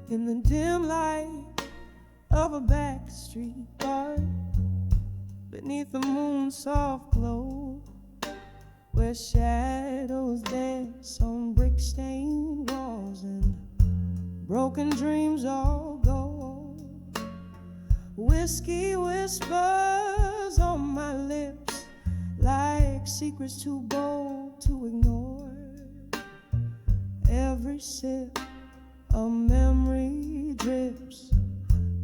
In the dim light of a back street bar, beneath the moon's soft glow, where shadows dance on brick-stained walls and broken dreams all go. Whiskey whispers on my lips like secrets too bold to ignore. Every sip a memory drips,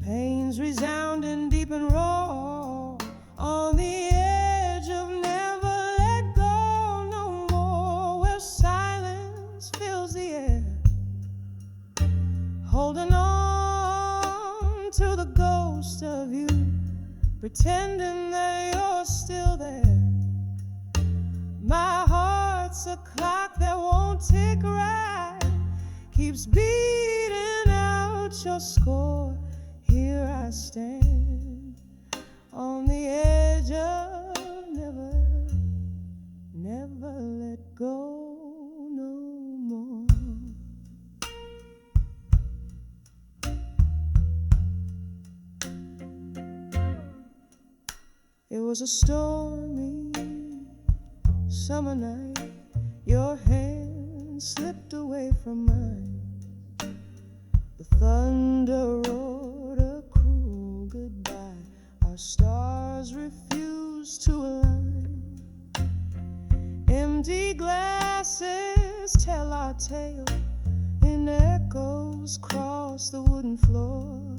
pains resounding deep and raw, on the edge of never let go no more, where silence fills the air, holding on to the ghost of you, pretending that you're still there. My heart's a clock that won't tick right, keeps beating out your score. Here I stand on the edge of never let go no more. It was a stormy summer night. Your hand slipped away from mine. The thunder roared a cruel goodbye. Our stars refused to align. Empty glasses tell our tale in echoes cross the wooden floor.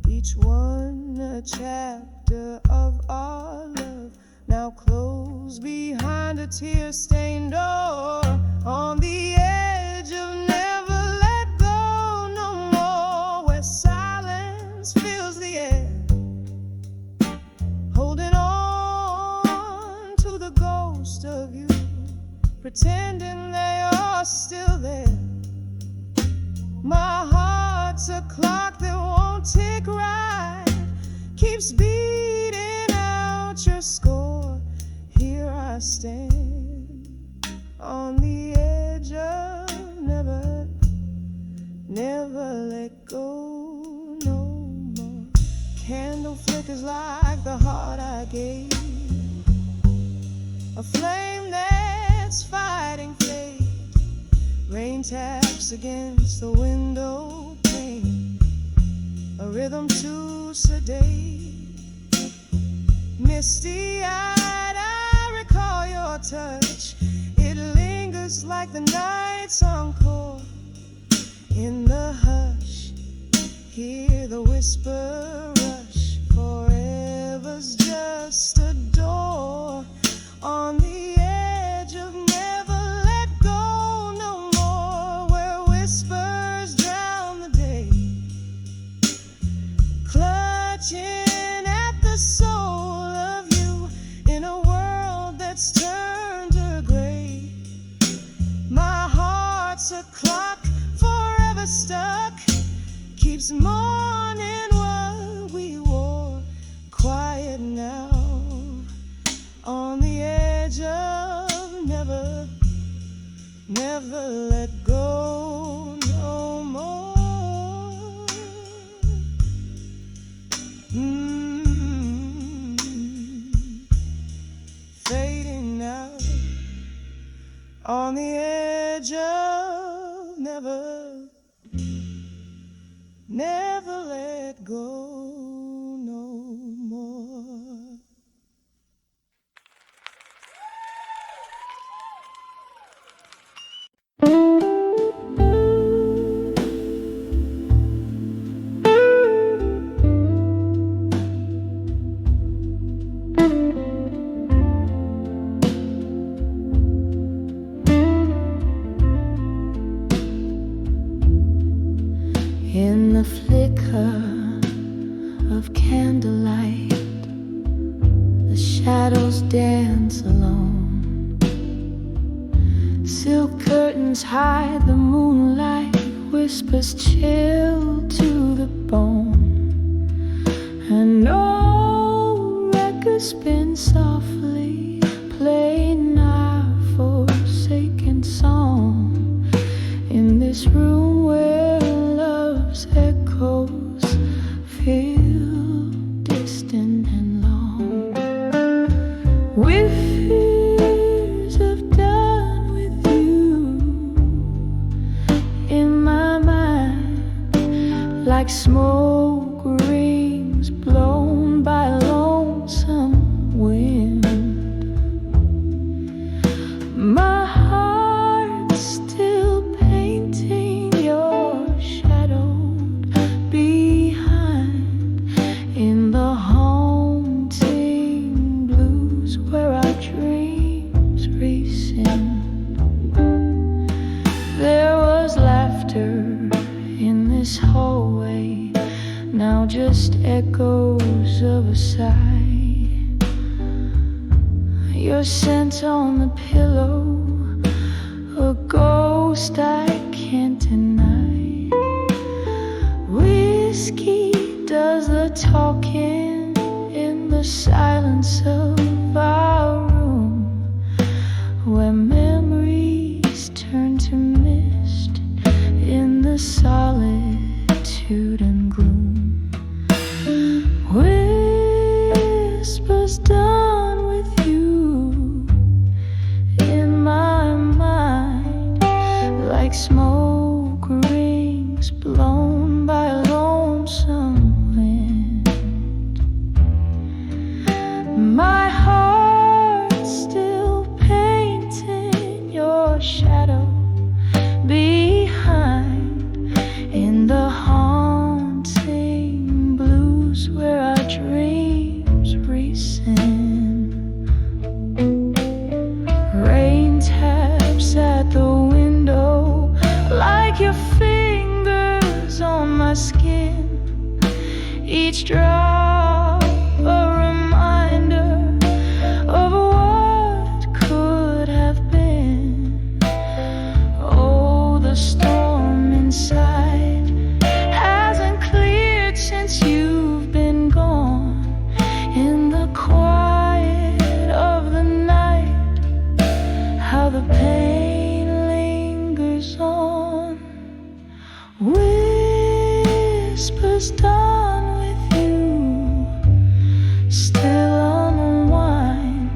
Each one a chapter of our love, now closed behind a tear-stained door. On the edge of never let go no more, where silence fills the air, holding on to the ghost of you, pretending that you're still there. My heart's a clock that won't tick right, keeps beating out your score. Here I stand on the edge of never let go no more. Candle flickers like the heart I gave, a flame that's fighting fate. Rain taps against the window pane, a rhythm too sedate. Misty-eyed, I recall your touch. It lingers like the night's encore. In the hush, hear the whisper rush. Forever's just a door. On the edge of never let go no more, where whispers drown the day, clutching at the soul of you in a world that's turned to gray. My heart's a clock forever stuck, keeps mourning what we wore. Quiet now on the edge of never let go no more. Fading out on the edge of never let go no more. In the flicker of candlelight, the shadows dance alone. Silk curtains hide the moonlight, whispers chill to the bone, and no record spins softly, playing our forsaken song in this room where love's echoes feel distant and long. With fears of done with you in my mind, like smoke rings blown by lonesome wind. My heart still painting your shadow behind in the haunting blues where our dreams rescind. There was laughter in this hallway, now just echoes of a sigh. Your scent on the pillow, a ghost I can't deny. Whiskey does the talking in the silence of our room, where memories turn to mist in the solitude and gloom. Whispers done with you in my mind, like smoke rings blown by a lonesome wind. My heart still painting your shadow behind in the haunting blues where our dreams rescind. Rain taps at the window like your fingers on my skin, each drop a reminder of what could have been. Oh, the storm inside hasn't cleared since you've been gone. In the quiet of the night, how the pain lingers on. Whispers done with you, still unwind,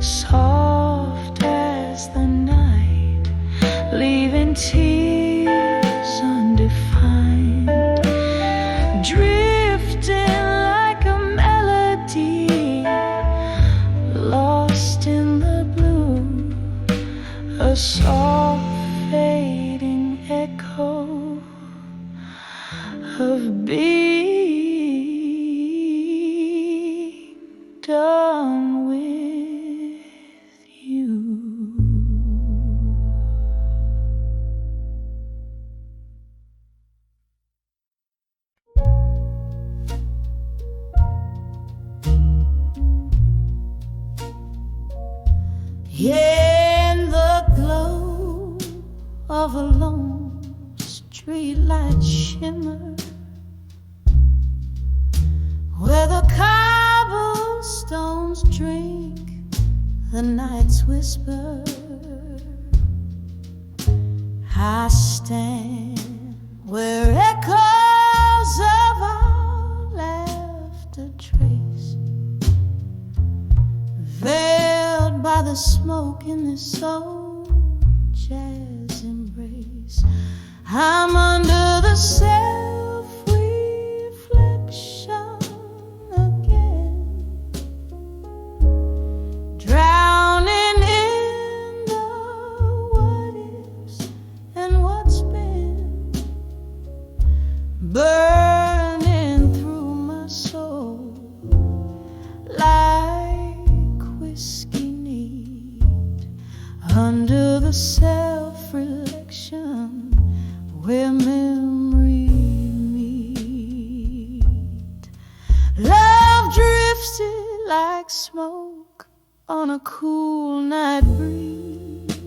soft as the night, leaving tears undefined, drifting like a melody, lost in the blue, a soft fading echo of being done with you. Yeah, in the glow of a lone streetlight shimmer, where the cobblestones drink the night's whisper, I stand where echoes of our laughter trace, veiled by the smoke in this old jazz embrace. I'm under the self-reflection again, drowning in the what ifs and what's been, burning through my soul like whiskey neat, under the self-reflection where memory meet. Love drifted like smoke on a cool night breeze,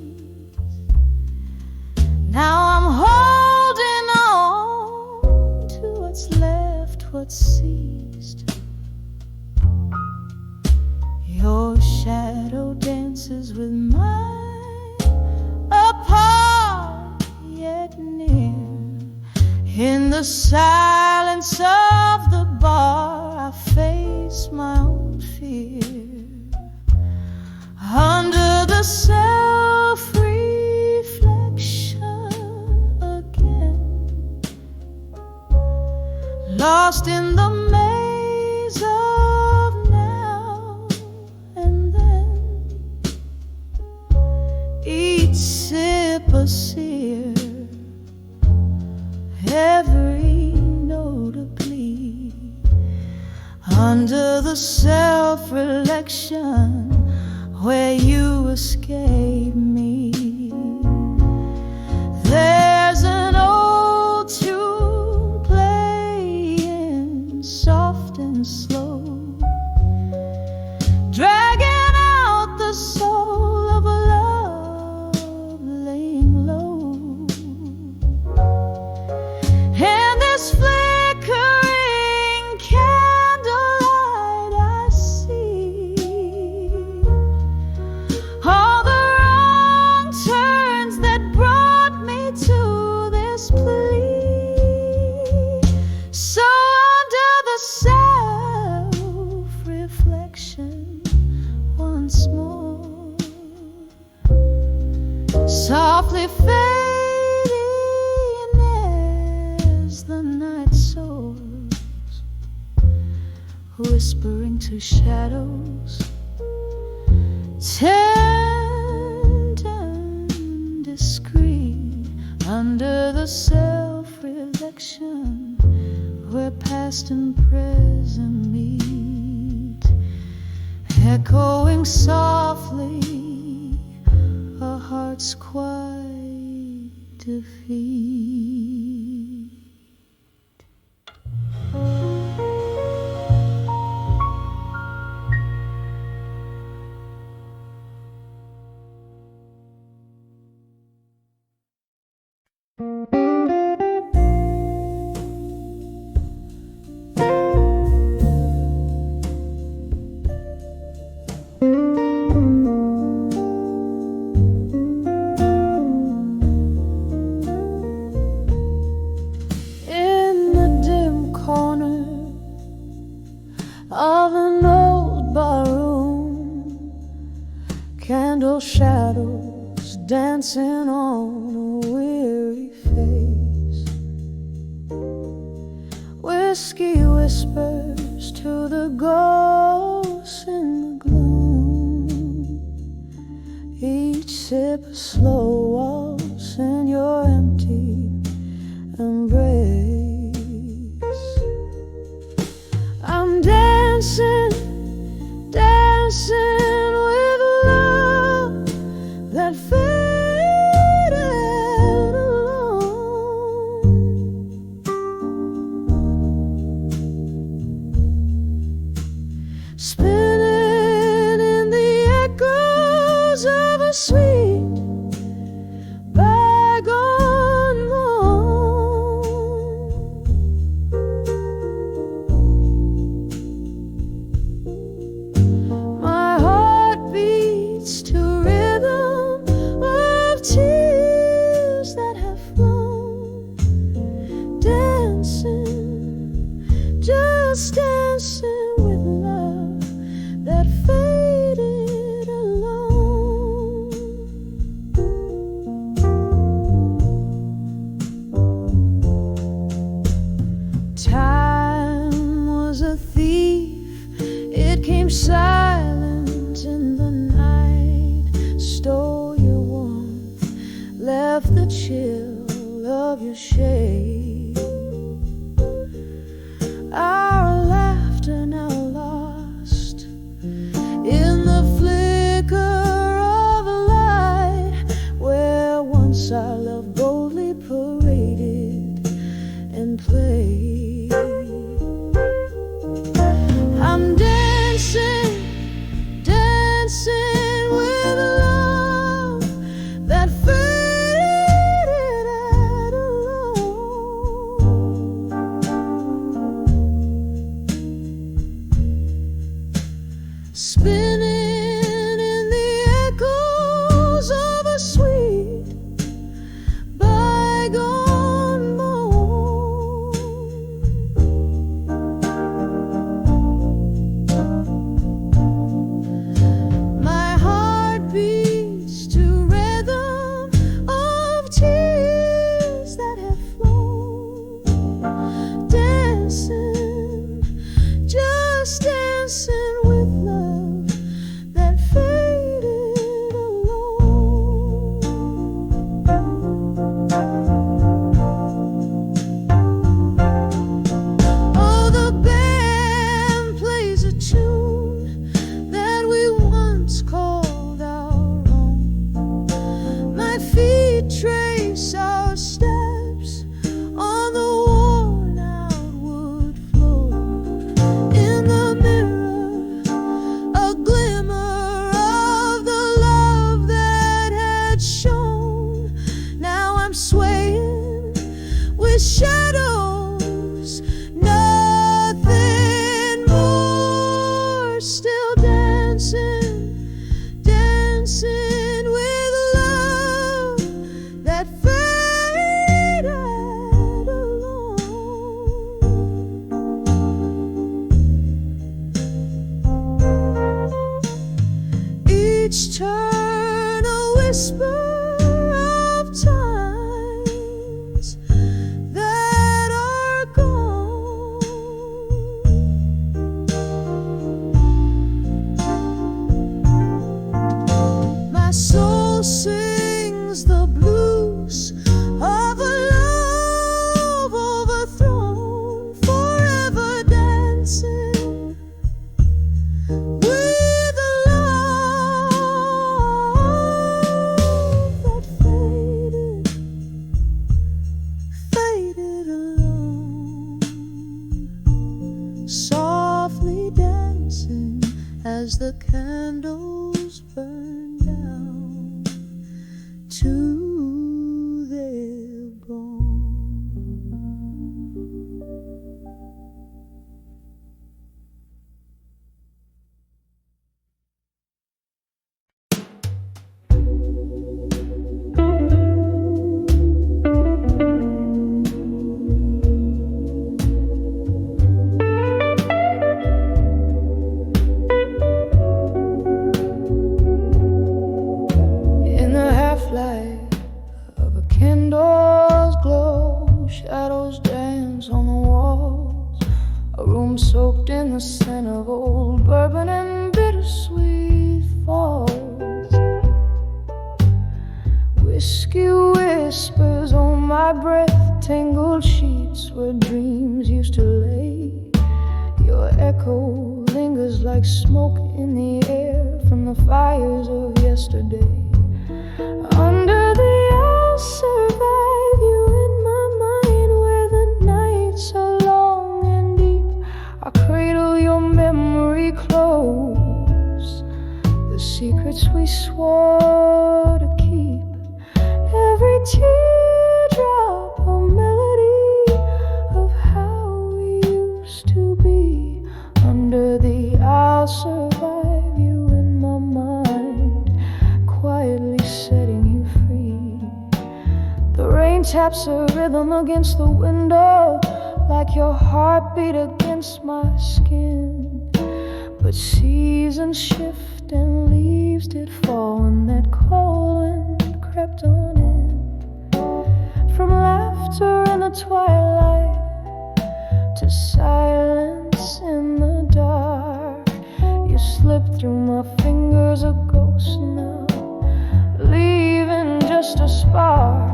In the silence of the bar, I face my own fear. Under the self-reflection again, lost in the maze of now and then. Each sip a sear, every note a plea. Under the self-reflection where you escape me, there's an old tune playing soft and slow, dragging out the soul of a love laying low. And this flickering candlelight I see all the wrong turns that brought me to this plea. So under the self-reflection once more, softly fading as the night soars, whispering to shadows, tender and discreet. Under the self-reflection where past and present meet, echoing softly a heart's quiet defeat. In the dim corner of an old barroom, candle shadows dancing on a weary face, whiskey whispers to the ghosts in the gloom. Each sip a slow waltz in your empty embrace. I'm dancing, dancing with love that faded alone. Spinning in the echoes of a sweet bygone morn. My heart beats to rhythm of tears that have flown, dancing, just dancing with love that faded alone. Time was a thief, it came silent in the night, stole your warmth, left the chill of your shade. Our laughter now lost in the flicker of a light where once our love boldly paraded and played. I'm dancing, dancing with love that faded alone. Spinning in the echoes of a sweet bygone morn. trace our steps on the worn out wood floor. In the mirror, a glimmer of the love that had shone. Now I'm swaying with shadows, nothing more. Still dancing, dancing with love that faded alone. Each turn a whisper of times that are gone. My soul sings the blues of a love overthrown, forever dancing with a love that faded alone. Softly dancing as the candles burn down to their gone. In the half-light of a candle's glow, shadows dance on the walls. A room soaked in the scent of old bourbon and bittersweet falls. Whiskey whispers on my breath, tangled sheets where dreams used to lay. Your echo lingers like smoke in the air from the fires of yesterday. Under the I'll survive you in my mind, where the nights are long and deep. I cradle your memory close, the secrets we swore to keep. Every teardrop a melody of how we used to be. Under the I'll survive you in my mind, quietly setting you free. The rain taps a rhythm against the window, like your heartbeat against my skin. But seasons shift and leaves did fall, and that cold wind crept on in. From laughter in the twilight to silence in the dark, you slipped through my fingers, a ghost now, leaving just a spark.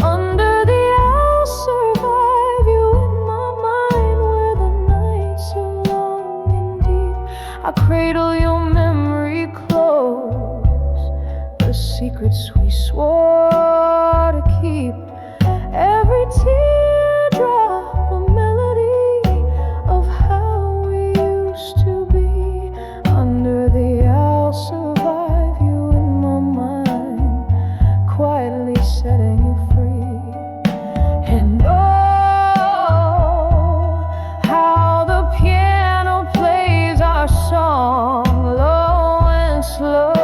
Under the I'll survive you in my mind, where the nights are long and deep. I cradle your memory close, the secrets we swore to keep. Every teardrop a melody of how we used to be. Under the I'll survive you in my mind, quietly setting you free. And oh, how the piano plays our song low and slow.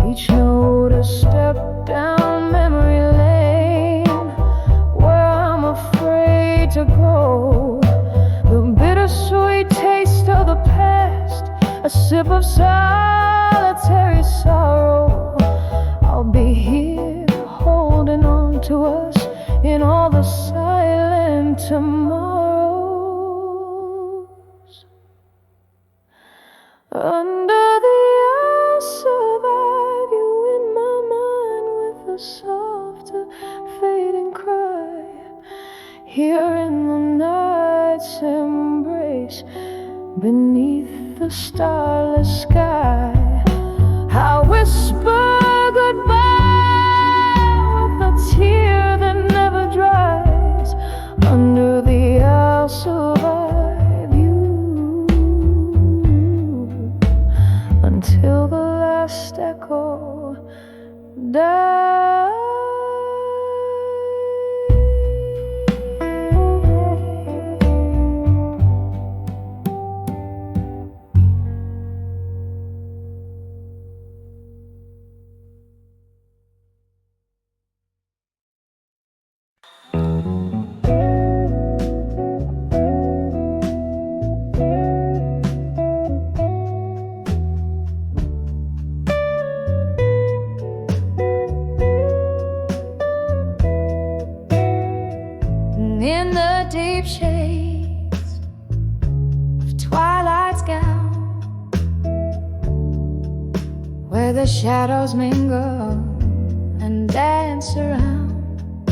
Each note a step down memory lane, where I'm afraid to go. The bittersweet taste of the past, a sip of solitary sorrow. I'll be here holding on to us in all the silent tomorrows. Under the I'll survive you in my mind, with a softer fading cry. Here in the night's embrace, beneath the starless sky. until the last echo dies. In the deep shades of twilight's gown, where the shadows mingle and dance around,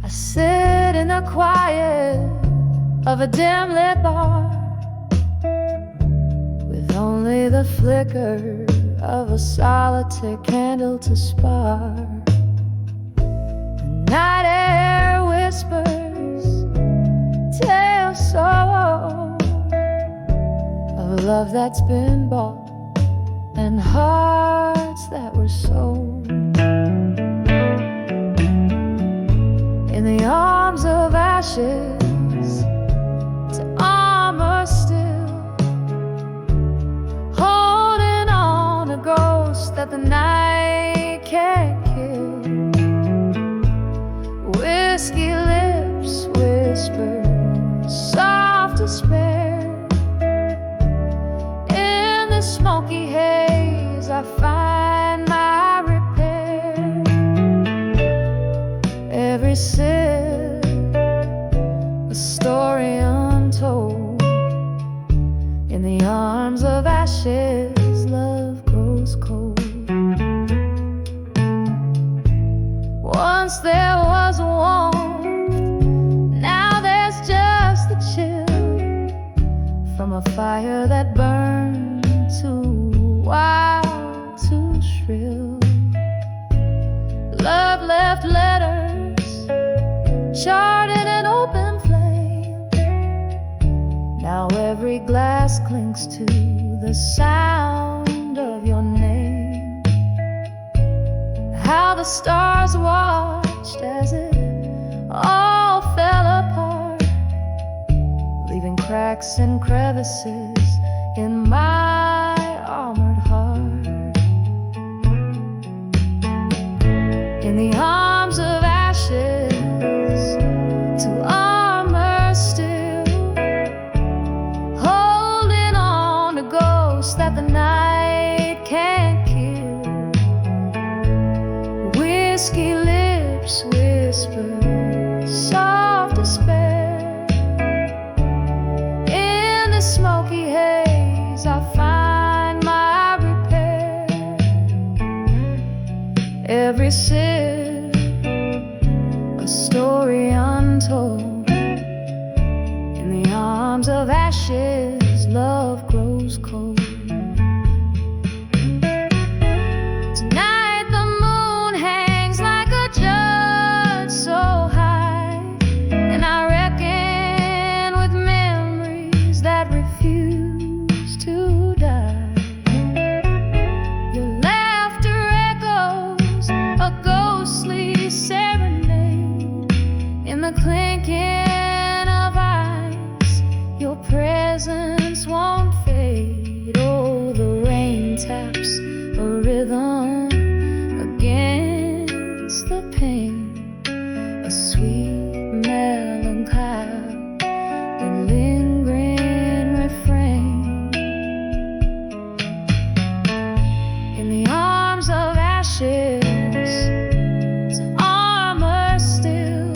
I sit in the quiet of a dim-lit bar, with only the flicker of a solitary candle to spark. Night air whispers, tales so of love that's been bought and hearts that were sold. In the arms of ashes to armor still, holding on a ghost that the night can't kill. Whiskey lips whisper soft despair. In the smoky haze I find my repair. Every sip a story untold. In the arms of ashes love grows cold. Once there was a warmth, now there's just the chill from a fire that burned too wild, too shrill. Love left letters charred in an open flame. Now every glass clings to the sound of your name. How the stars watched as it all fell apart, leaving cracks and crevices in my armored heart. In the arms of ashes to armor still, holding on to ghosts that the night can't kill. Whiskey lips whisper soft despair. In the smoky haze I find my repair. Every sip a story untold. In the arms of ashes love grows cold. Tonight the moon hangs like a judge so high, and I reckon with memories that refuse to die. Your laughter echoes a ghostly serenade. In the clinking of ice, your presence won't fade. Oh, the rain taps a rhythm against the pain, a sweet melancholy, a lingering refrain. In the arms of ashes to armor still,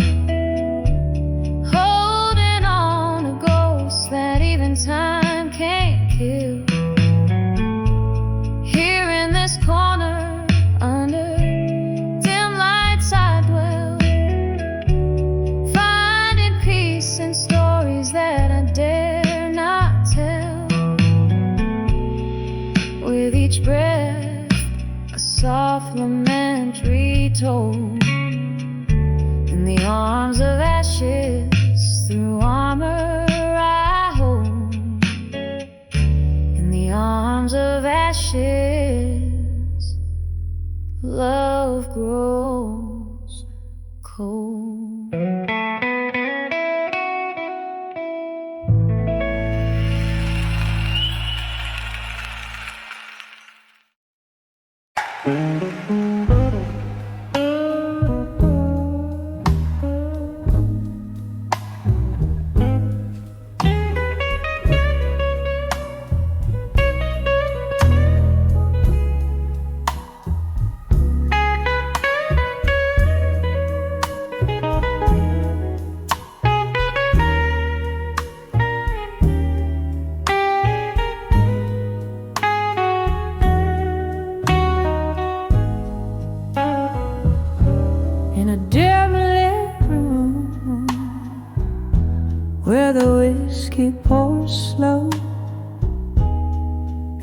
holding on to ghosts that even time can't kill. Here in this corner under dim lights I dwell, finding peace in stories that I dare not tell. With each breath a soft lament retold. In the arms of ashes through armor I hold. In the arms mounds of ashes, love grows cold. Where the whiskey pours slow,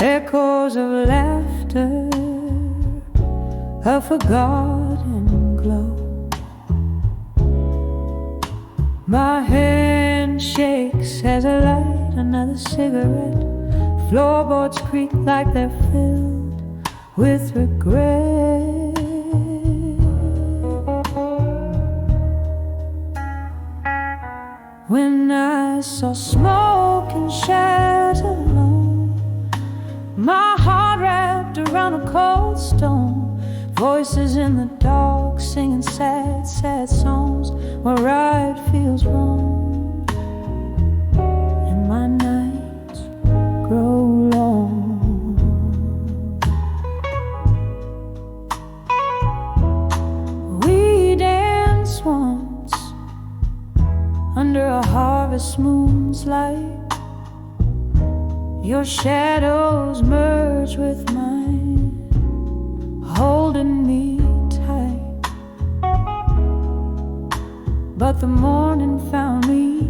echoes of laughter, a forgotten glow. My hand shakes as I light another cigarette. Floorboards creak like they're filled with regret. When I saw smoke and shadows alone, my heart wrapped around a cold stone. Voices in the dark singing sad, sad songs where right feels wrong, and my nights grow long. We danced once under a harvest moon's light. Your shadows merge with mine, holding me tight. But the morning found me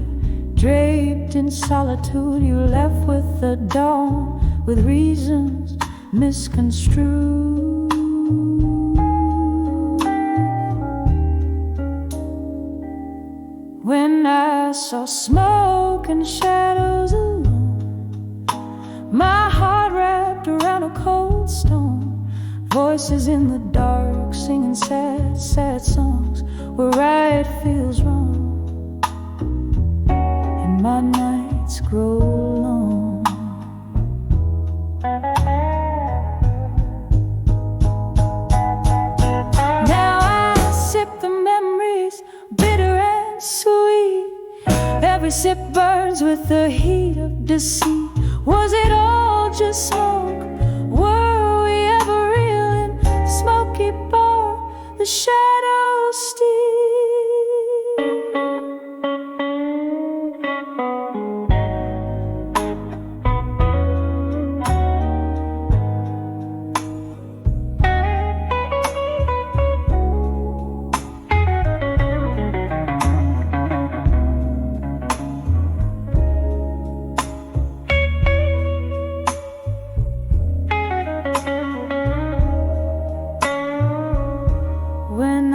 draped in solitude. You left with the dawn, with reasons misconstrued. When I saw smoke and shadows alone, my heart wrapped around a cold stone. Voices in the dark singing sad, sad songs where right feels wrong, and my nights grow long. Now I sip the memories, bitter and sweet. Every sip burns with the heat of deceit. Was it all just smoke? Were we ever real in smoky bar? The shadows steal.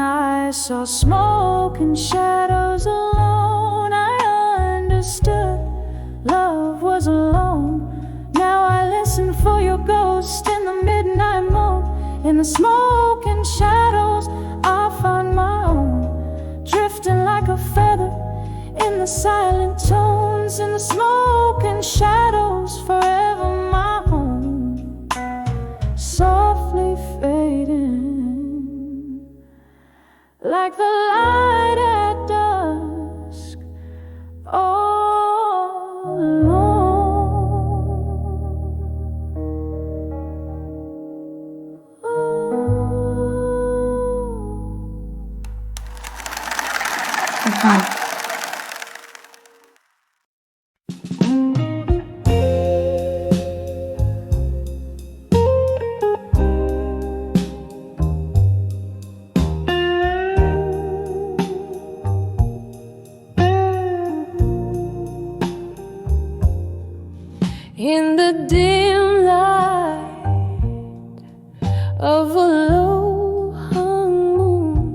I saw smoke and shadows alone. I understood love was alone. Now I listen for your ghost in the midnight moon. In the smoke and shadows I find my own, drifting like a feather in the silent tones. In the smoke and shadows forever my home, softly fading like the light at dusk, all alone. Ooh. In the dim light of a low-hung moon,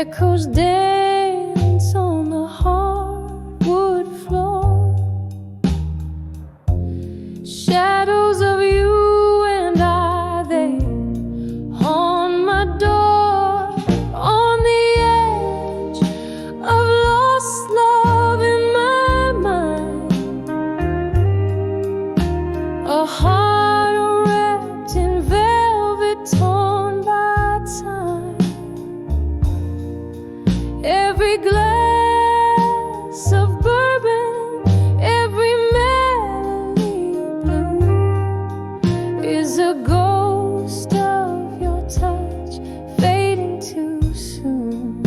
Echoes dance on the hardwood floor. Shadows of you and I, they haunt my door. On the edge of lost love in my mind, a heart wrapped in velvet torn by time. Every glass of bourbon, every melody blue is a ghost of your touch fading too soon.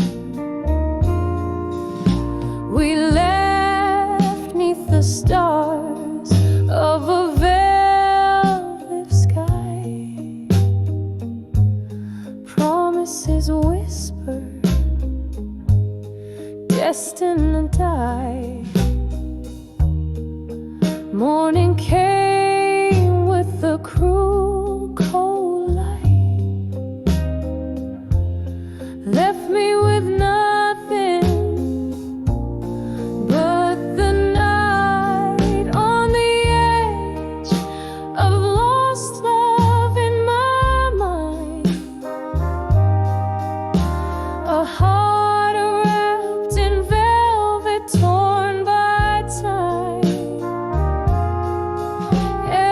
We left 'neath the stars of a velvet sky, promises whispered, destined to die. Morning came with the cruel cold light, left me with nothing but the night. On the edge of lost love in my mind, a heart wrapped in velvet torn by time.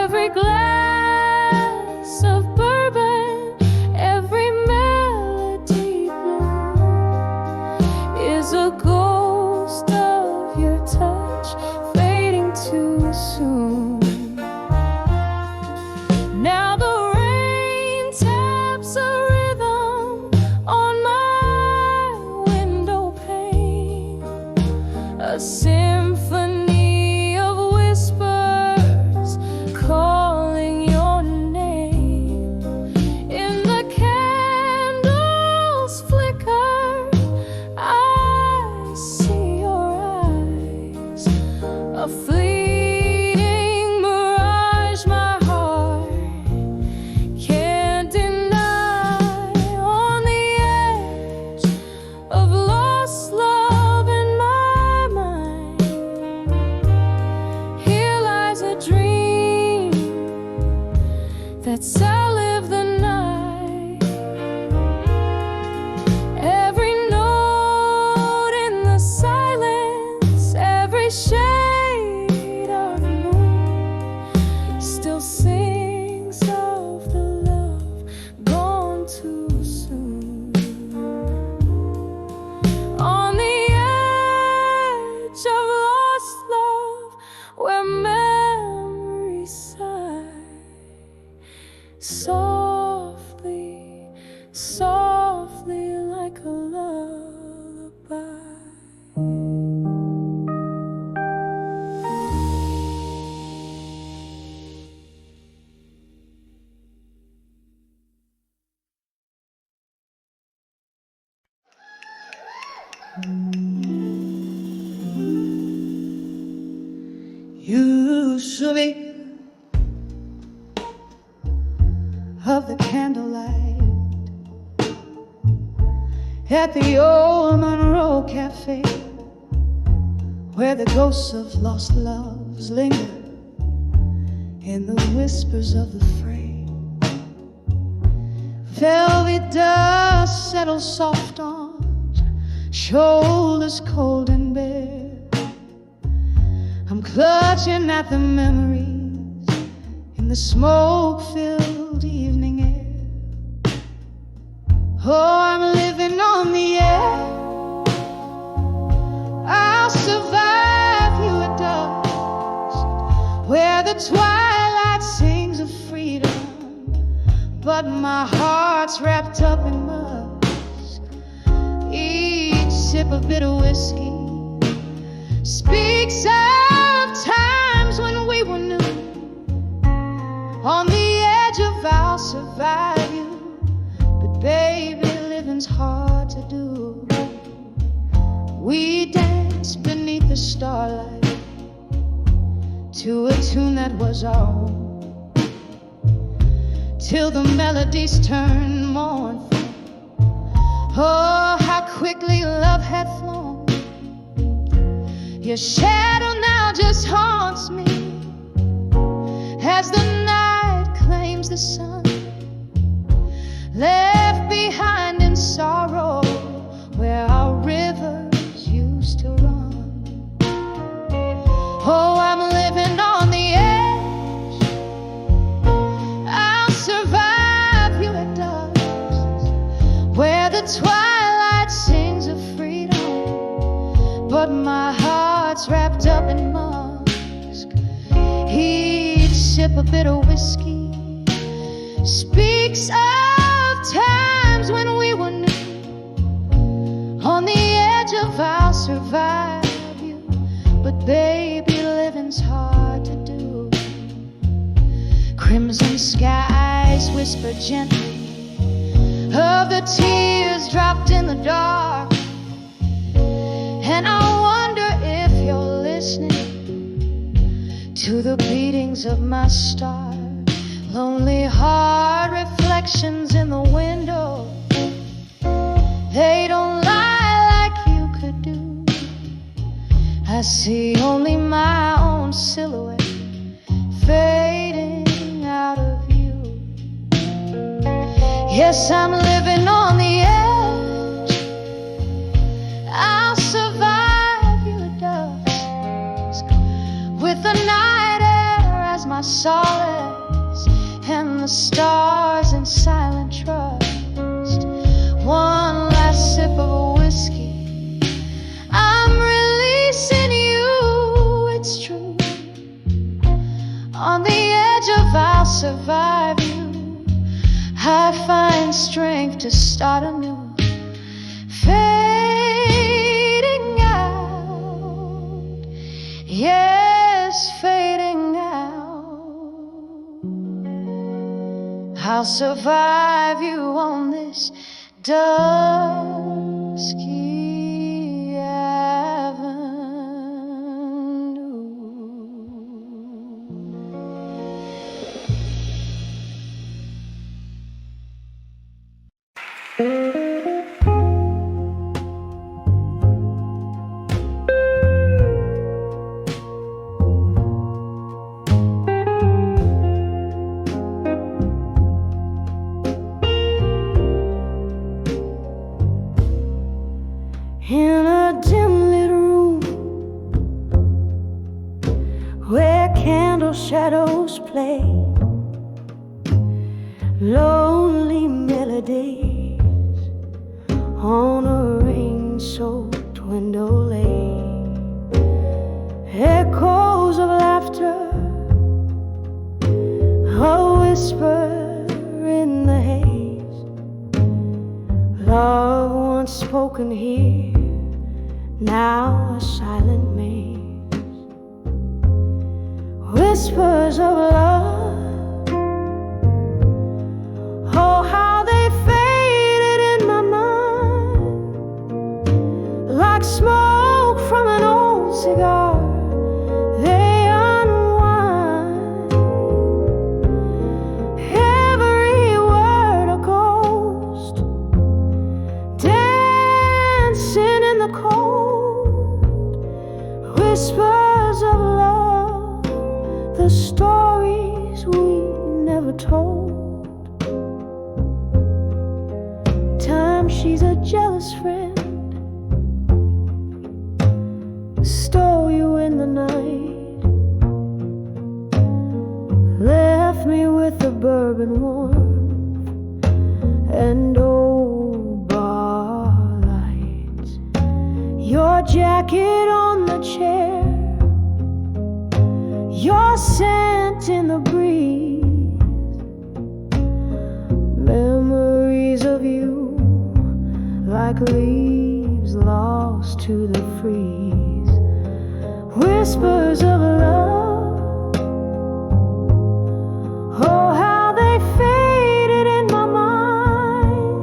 Every glass of bourbon, every melody blue is a ghost of your touch fading too soon. Now the rain taps a rhythm on my window pane, a symphony of whispers calling your name. In the candles flicker, I see your eyes, a fleeting mirage my heart can't deny. On the edge of lost love in my mind, here lies a dream that's outlived the night. Every note in the silence, every shade of moon still sings of the love gone too soon. On the edge of lost love, where memories sigh, softly, softly like a lullaby. Used to be of the candlelight at the old Monroe Cafe, where the ghosts of lost loves linger in the whispers of the fray. Velvet dust settles soft on shoulders cold and bare. I'm clutching at the memories in the smoke-filled evening air. Oh, I'm living on the edge. I'll survive you at dusk, where the twilight sings of freedom, but my heart's wrapped up in musk. Each sip of bitter whiskey speaks of times when we were new. On the edge of I'll survive you, but baby, living's hard to do. We danced beneath the starlight to a tune that was our own, till the melodies turned mournful. Oh, how quickly love had flown. Your shadow now just haunts me as the night claims the sun, left behind in sorrow where our rivers used to run. Oh, I'm living on the edge. I'll survive you at dusk, where the twilight sings of freedom, but my heart's wrapped up in musk. Each sip of bitter whiskey speaks of times when we were new. On the edge of I'll survive you, but baby, living's hard to do. Crimson skies whisper gently of the tears dropped in the dark, and I wonder if you're listening to the beatings of my stars. Lonely heart reflections in the window, they don't lie like you could do. I see only my own silhouette fading out of you. Yes, I'm living on the edge. I'll survive you at dusk, with the night air as my solace and the stars in silent trust. One last sip of whiskey, I'm releasing you, it's true. On the edge of I'll survive you, I find strength to start anew. Fading out, yes, fading out. I'll survive you on this dusky avenue. In a dim lit room where candle shadows play lonely melodies on a rain-soaked window lane, echoes of laughter, a whisper in the haze, love once spoken here, now a silent maze. Whispers of love, oh how they faded in my mind, like smoke from an old cigar. They unwind, every word a ghost, dancing in the cold. Whispers of love, the stories we never told. Time, she's a jealous friend, stole you in the night, left me with the bourbon warmth and old bar lights. Your jacket on the chair, your scent in the breeze, memories of you like leaves lost to the freeze. Whispers of love, oh how they faded in my mind,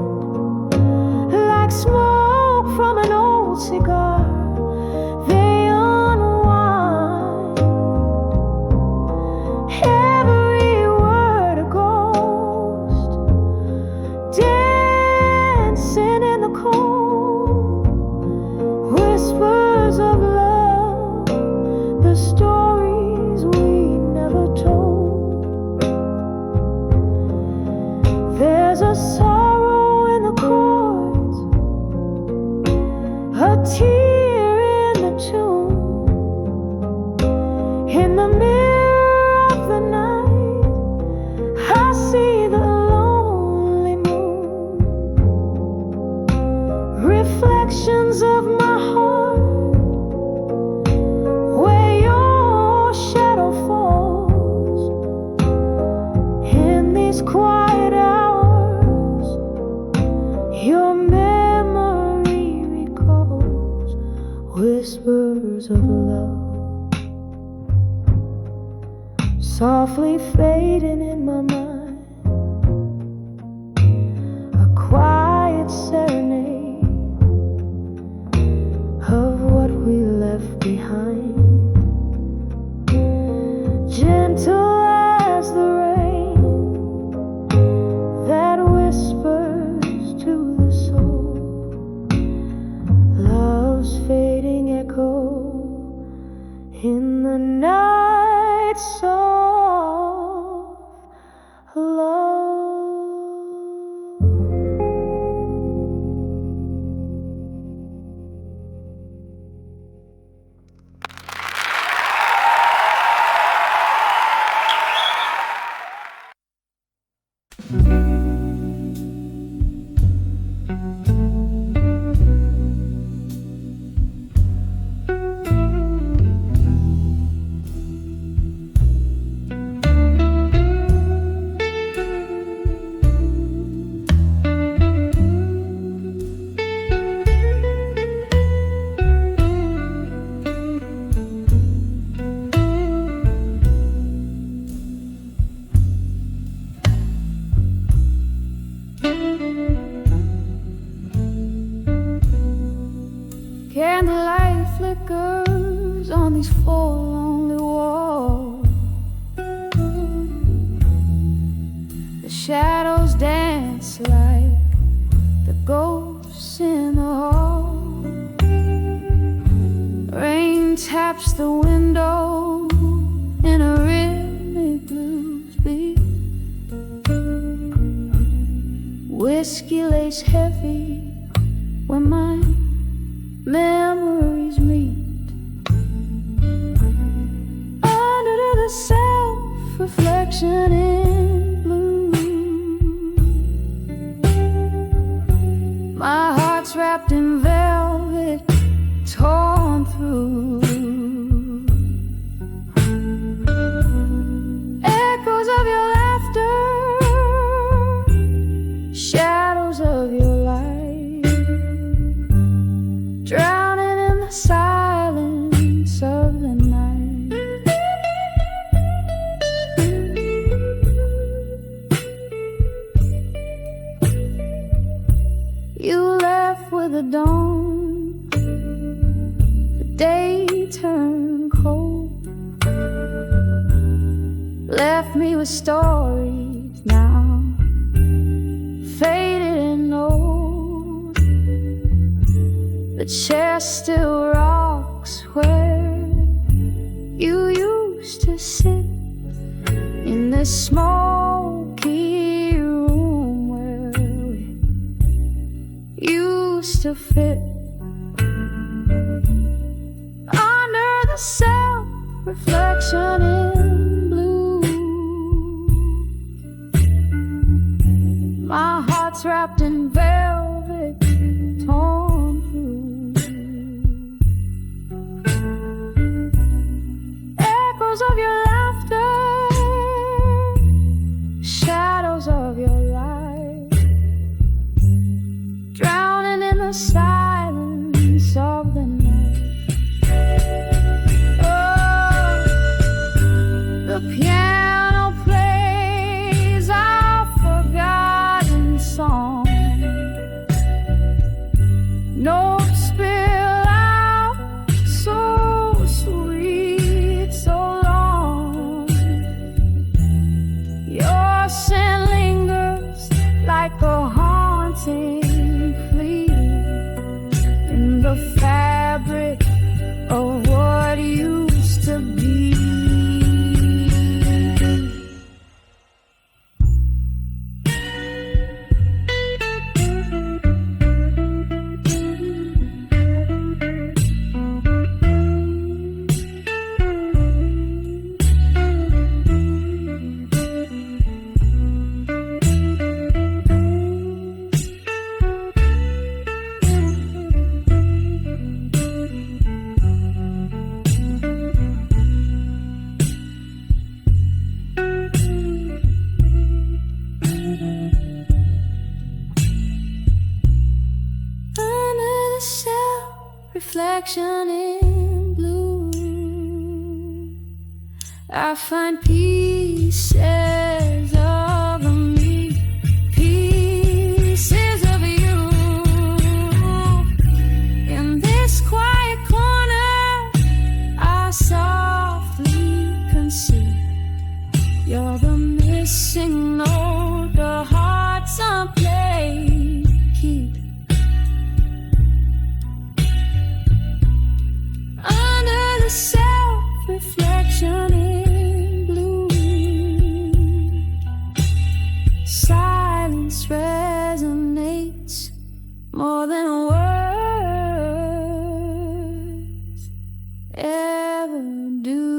like smoke from an old cigar. They unwind, every word a ghost, dancing in the cold. reflections of my heart, where your shadow falls in these quiet hours. Your memory recalls whispers of love, softly fading in my mind, a quiet serenade of what we left behind, gentle as the rain that whispers to the soul, love's fading echo in the night soft love. Candlelight flickers on these four lonely walls. The shadows dance like the ghosts in the hall. Rain taps the window in a rhythmic blues beat. Whiskey lays heavy when my memories meet. Under the self-reflection in blue, my heart's wrapped in velvet, torn through. Echoes of your laughter, shadows of your light, drowning in the silence of the night. You left with the dawn, the day turned cold, left me with stories now faded and old. The chair still rocks where you used to sit, in this smoky room where we used to fit. Under the self-reflection in blue, my heart's wrapped in velvet, torn through. Echoes of your laughter, shadows of your light, drowning in the silence of the night. Oh, the piano plays our forgotten song. Notes spill out, so sweet, so long. Your scent lingers like a haunting flea in the fabric of what used to be. the self-reflection in blue, I find pieces of me, pieces of you. In this quiet corner, I softly conceive you're the missing note the hearts unplayed keep. Under the self-reflection in blue, silence resonates more than words ever do.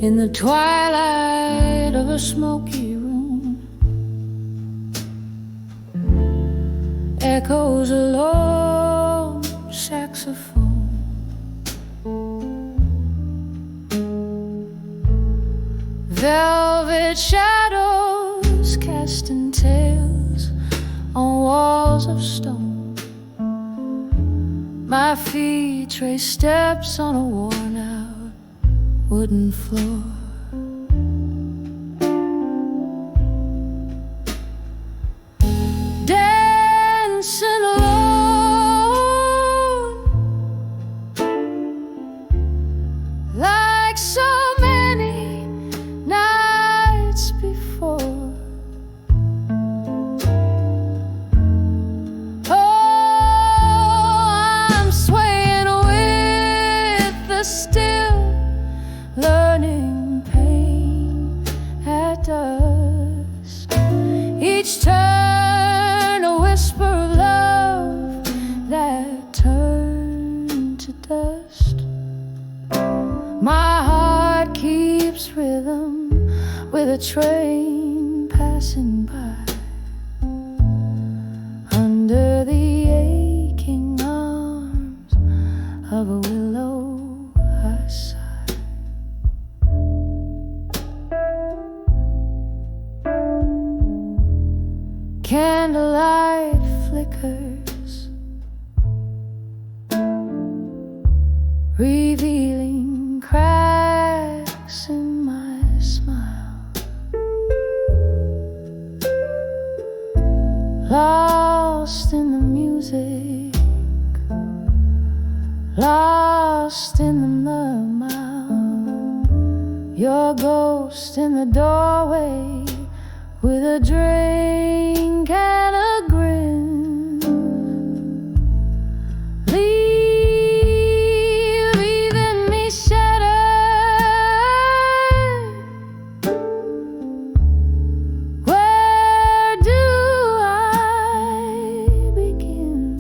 In the twilight of a smoky room, echoes a low saxophone. Velvet shadows casting tales on walls of stone. My feet trace steps on a worn out wooden floor. Dancing alone, like so many nights before. Oh, I'm swaying with the still learning pain at dusk. Each turn a whisper of love that turned to dust. My heart keeps rhythm with a train passing by. Under the aching arms of a willow I sigh. Candlelight flickers, revealing cracks in my smile. Lost in the music, lost in the murmur. Your ghost in the doorway with a drink and a grin. Leaving me shattered. Where do I begin?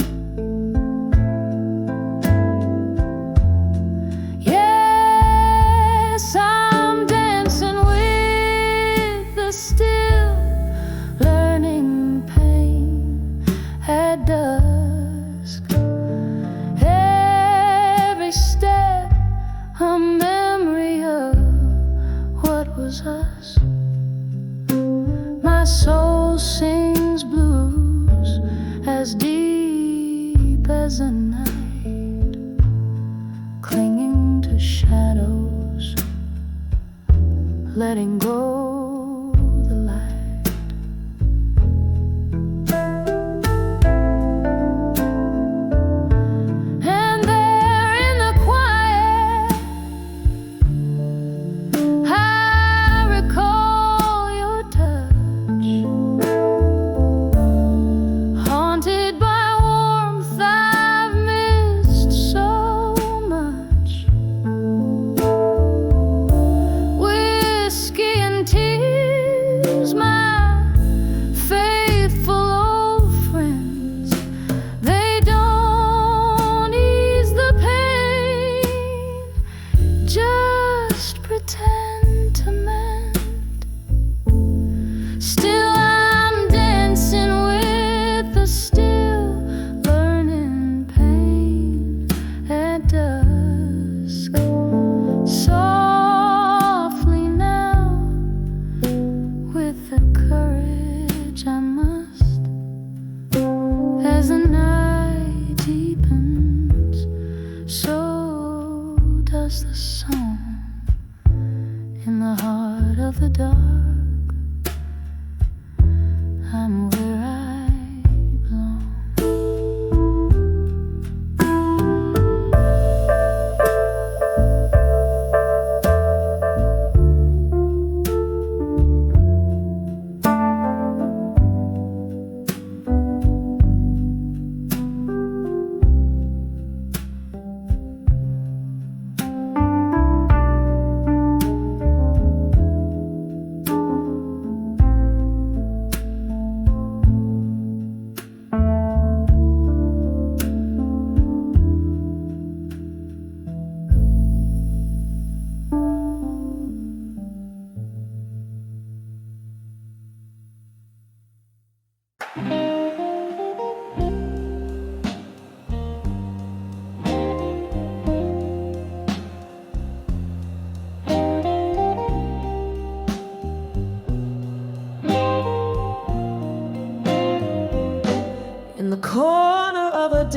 Yes, I'm dancing with the still learning pain at dusk. Every step a memory of what was us. My soul sings blues as deep as a night, clinging to shadows, letting go the light. And there in the quiet, I recall your touch, haunted by warmth I've missed so much. Whiskey and tea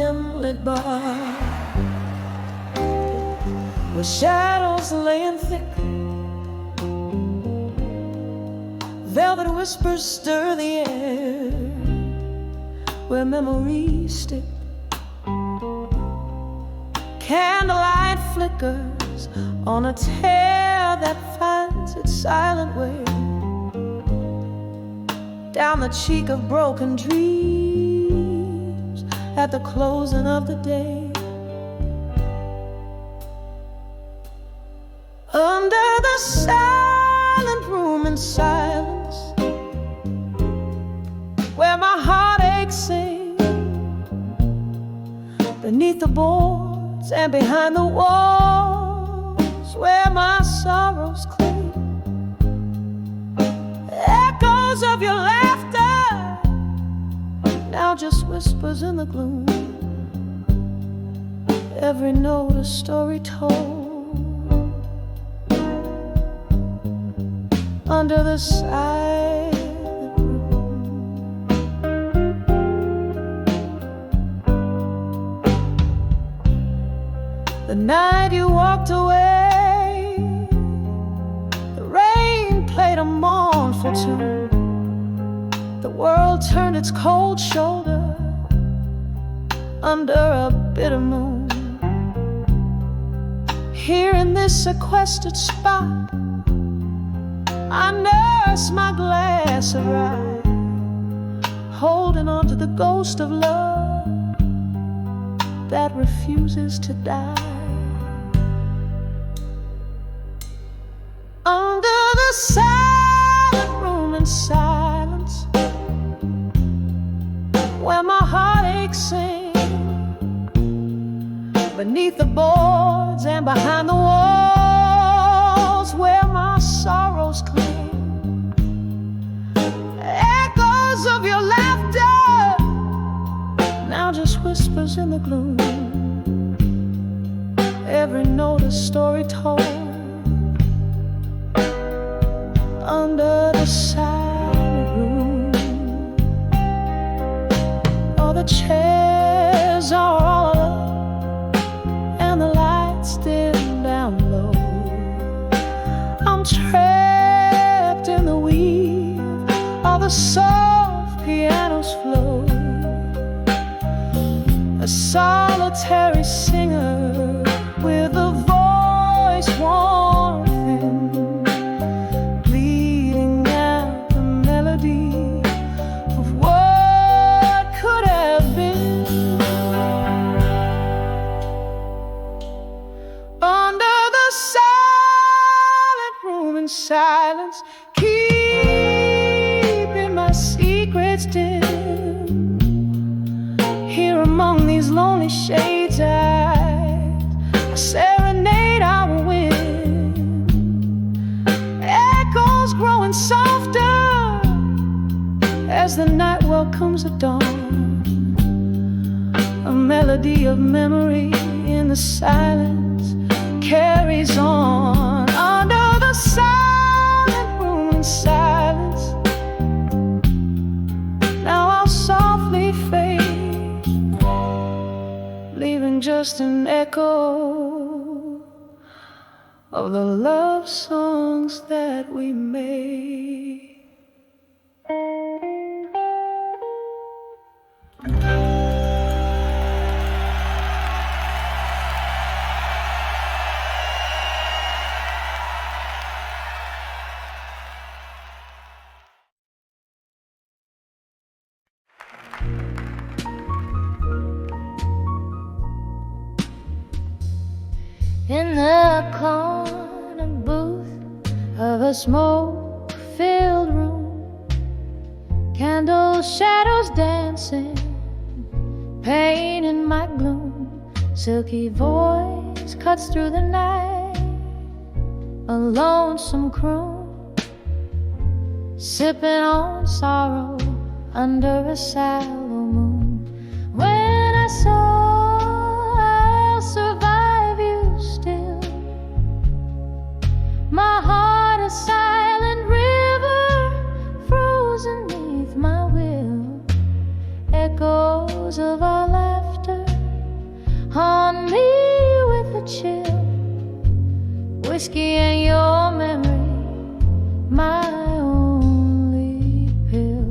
dim-lit bar, where shadows laying thick, velvet whispers stir the air, where memories stick. Candlelight flickers on a tear that finds its silent way down the cheek of broken dreams at the closing of the day. Under the silent room in silence, where my heartaches sing, beneath the boards and behind the walls, where my sorrows cling, echoes of your laughter, now just whispers in the gloom, every note a story told. Under the silent room, the night you walked away, the rain played a mournful tune, the world turned its cold shoulder under a bitter moon. Here in this sequestered spot, I nurse my glass of rye, holding on to the ghost of love that refuses to die. Under the silent room in silence, where my heartaches sing, beneath the boards and behind the walls, where my sorrows cling, echoes of your laughter, now just whispers in the gloom, every note a story told. Under the silent room, all the chairs are all alone, and the lights dim down low. I'm trapped in the weave of the soft piano's flow, a solitary singer with a voice worn thin, bleeding out the melody of what could have been. Under the silence, keeping my secrets dim. Here among these lonely shades, I serenade our wind. Echoes growing softer as the night welcomes the dawn. A melody of memory in the silence carries on. Under the silent room in silence, now I'll softly fade, leaving just an echo of the love songs that we made. In the corner booth of a smoke-filled room, candle shadows dancing, pain in my gloom. Silky voice cuts through the night, a lonesome croon, sipping on sorrow under a sallow moon. When I saw I'll survive you still, my heart a silent river frozen neath my will. Echoes of our laughter whiskey and your memory, my only pill.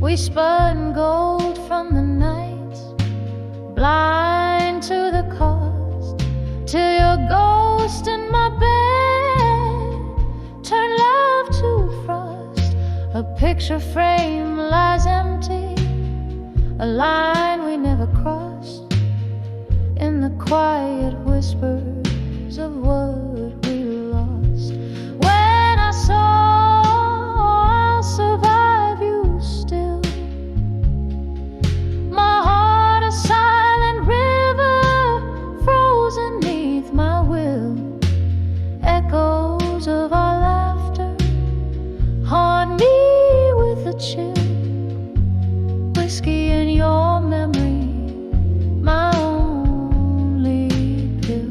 We spun gold from the night, blind to the cost, till your ghost in my bed turned love to frost. A picture frame lies empty, a line we never crossed, in the quiet whispers of what we lost. When I saw I'll survive you still, my heart a silent river frozen neath my will. Echoes of our laughter haunt me with a chill. Whiskey in your memory, my only pill.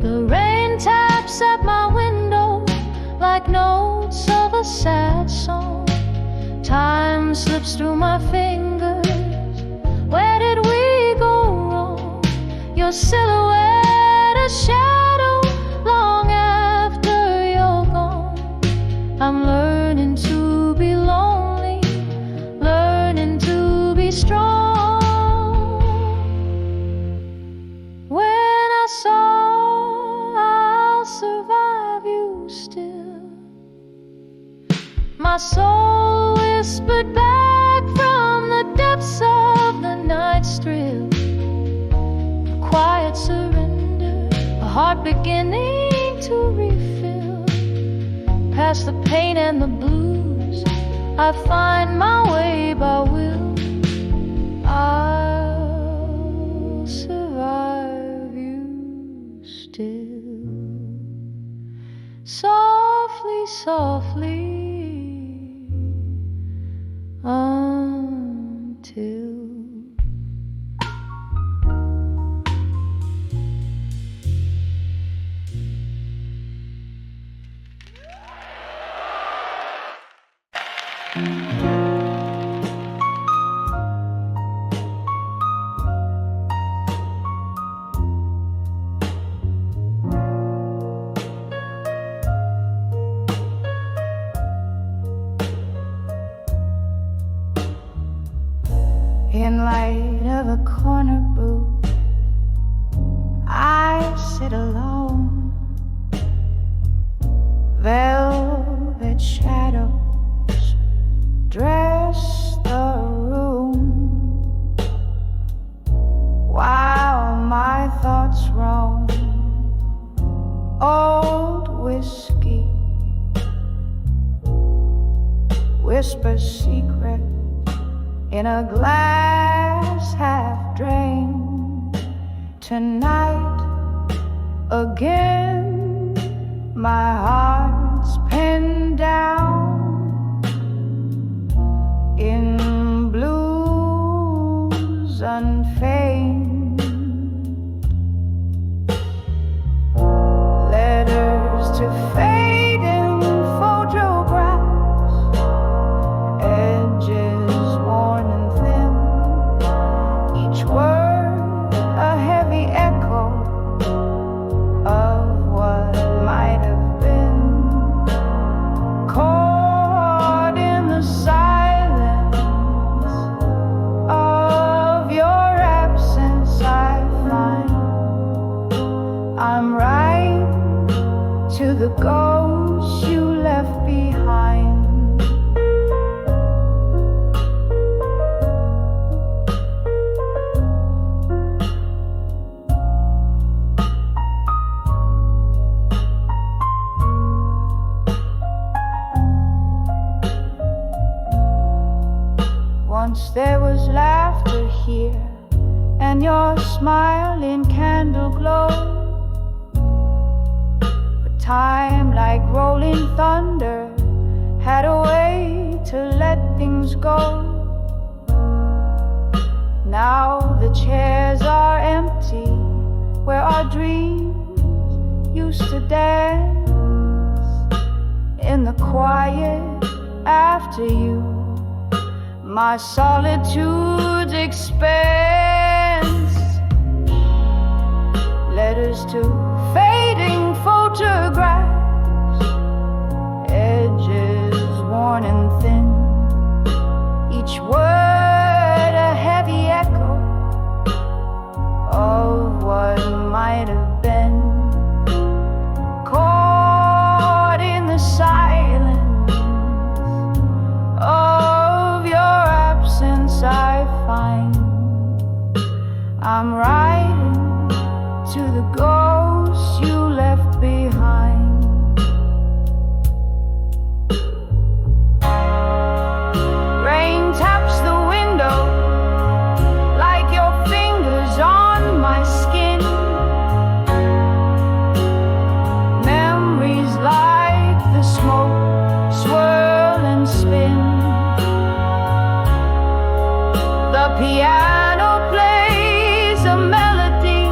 The rain taps at my window like notes of a sad song. Time slips through my fingers. Where did we go wrong? Your silhouette a shadow long after you're gone. I'm learning to be lonely, learning to be strong. When I saw I'll survive you still, my soul whispered back from the depths of the night's thrill. A quiet surrender, a heart beginning to refill. Past the pain and the blues, I find my way by will. I'll survive you still. Softly, softly, until in light of a corner booth, I sit alone. Velvet shadows dress the room, while my thoughts roam. Old whiskey whispers secret in a glass half drained. Tonight again, my heart's pinned down in blues unfeigned. Letters to fading photographs, edges worn and thin, each word a heavy echo of what might have been. Caught in the silence of your absence, I find I'm right to the ghost you left behind. Once there was laughter here, and your smile in candle glow. But time, like rolling thunder, had a way to let things go. Now the chairs are empty where our dreams used to dance. In the quiet after you. My solitude's expanse, letters to fading photographs, edges worn and thin, each word a heavy echo of what might have been. Caught in the silence of your absence, I find I'm writing to the ghosts you left behind. Rain taps the window like your fingers on my skin. Memories like the smoke swirl and spin. The piano plays a melody,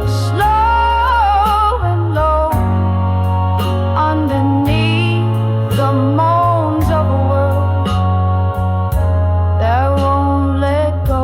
slow and low, underneath the moans of a world that won't let go.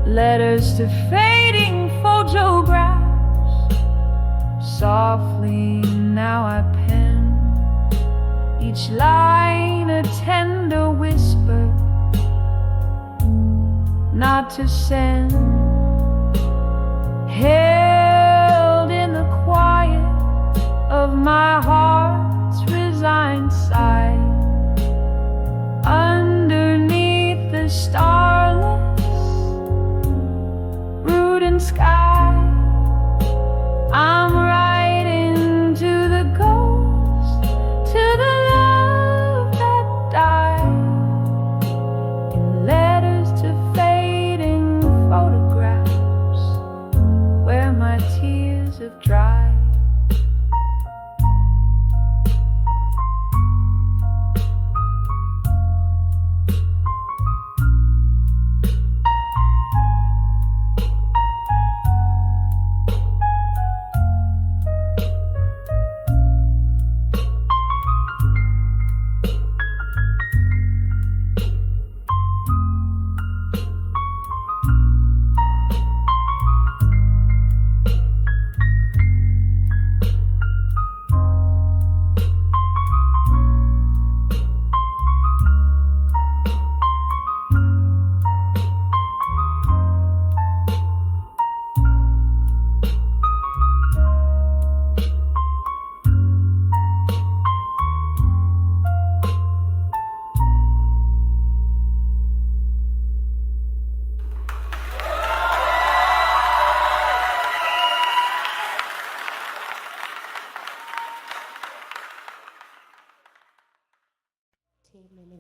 Letters to fading photographs, softly now I pen, each line a tender whisper, not to send, held in the quiet of my heart's resigned sigh, underneath the starless sky. I'm writing to the ghost, to the love that died, in letters to fading photographs where my tears have dried.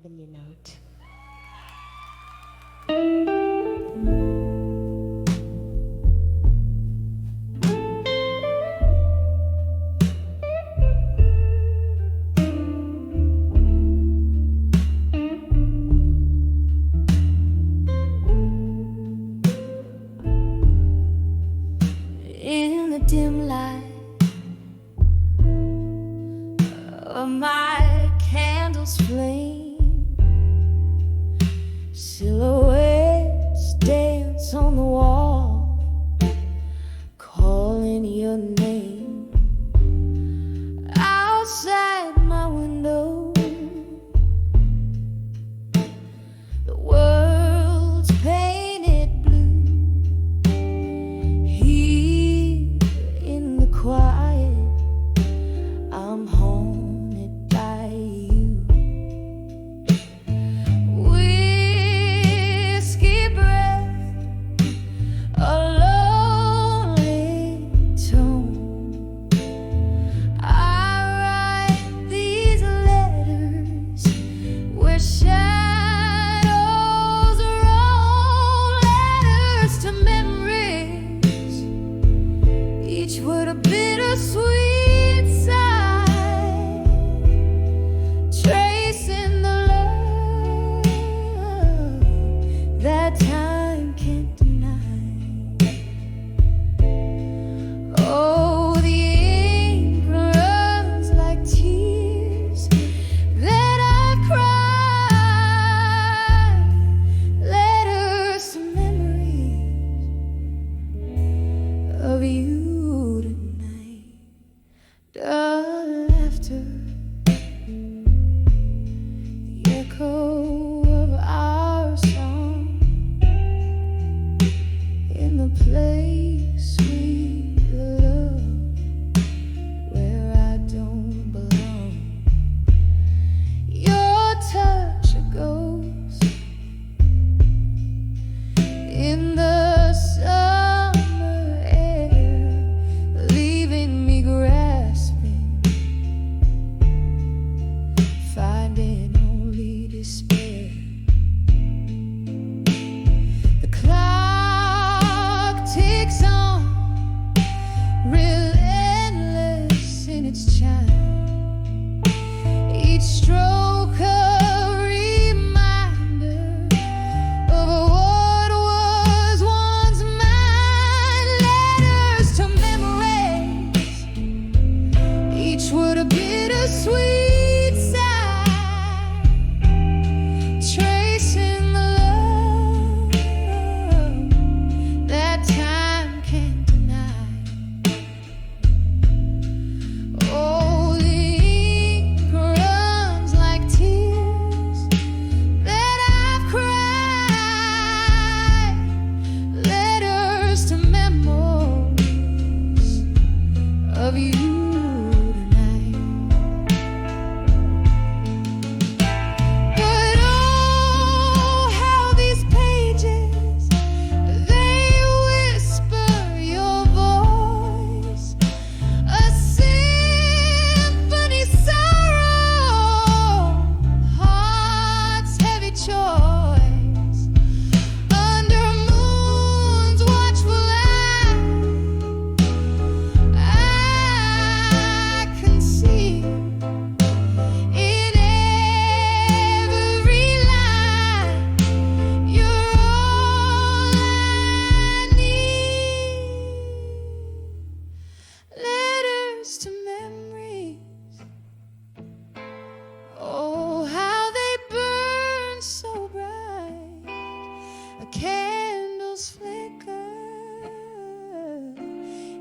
Living your note. In the dim light of my candle's flame, silhouettes dance on the wall, calling your name. Outside my window, the world's painted blue. Here in the quiet, I'm haunted by you. Whiskey breath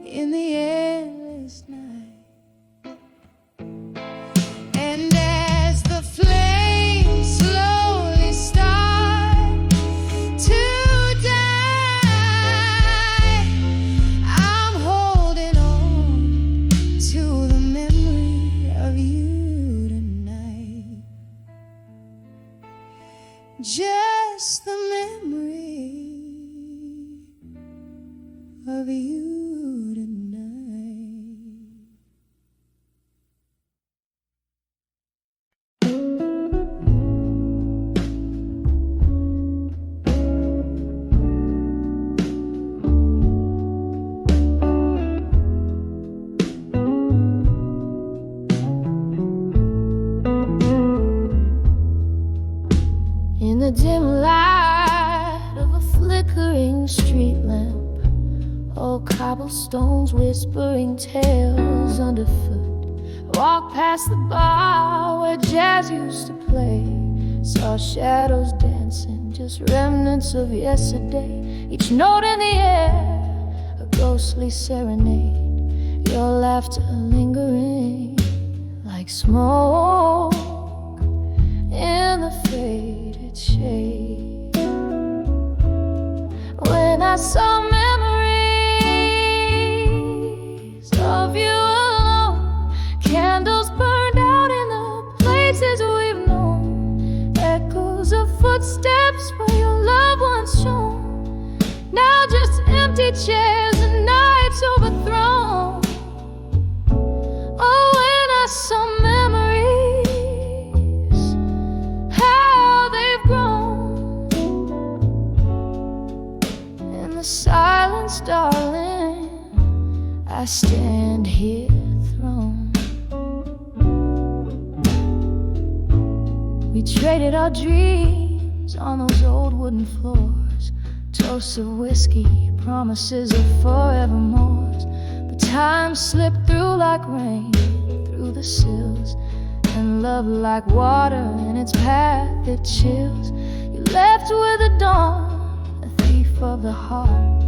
in the endless night. And as the flames slowly start to die, I'm holding on to the memory of you tonight. Just the memory of you tonight. In the dim light of a flickering street lamp, old cobblestones whispering tales underfoot, I walked past the bar where jazz used to play. Saw shadows dancing, just remnants of yesterday. Each note in the air, a ghostly serenade. Your laughter lingering like smoke in the faded shade. When I saw memories of you alone, candles burned out in the places we've known, echoes of footsteps where your love once shone. Now just empty chairs and nights overthrown. Oh, when I saw memories, how they've grown. In the silence, darling, I stand here thrown. We traded our dreams on those old wooden floors, toasts of whiskey, promises of forevermores. But time slipped through like rain, through the sills, and love like water in its path it chills. You left with the dawn, a thief of the heart,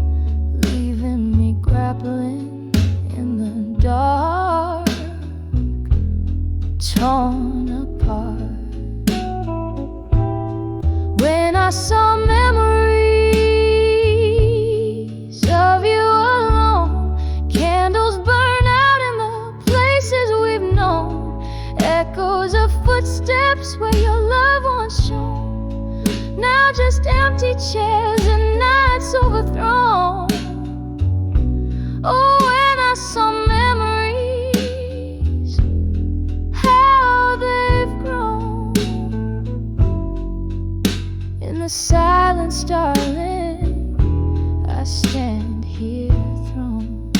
leaving me grappling in the dark, torn apart. When I saw memories of you alone, candles burn out in the places we've known, echoes of footsteps where your love once shone. Now just empty chairs and nights overthrown. Oh, when I saw memories, how they've grown. In the silence, darling, I stand here thrown.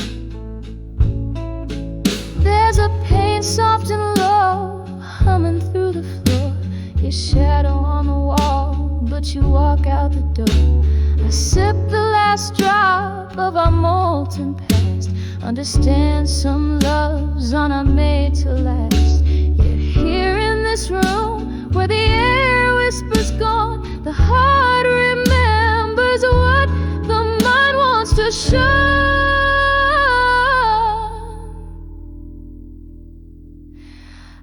There's a pain soft and low, humming through the floor. Your shadow on the wall, but you walk out the door. I sip the last drop of our molten past. Understand some loves are not made to last. You're here in this room where the air whispers gone. The heart remembers what the mind wants to show.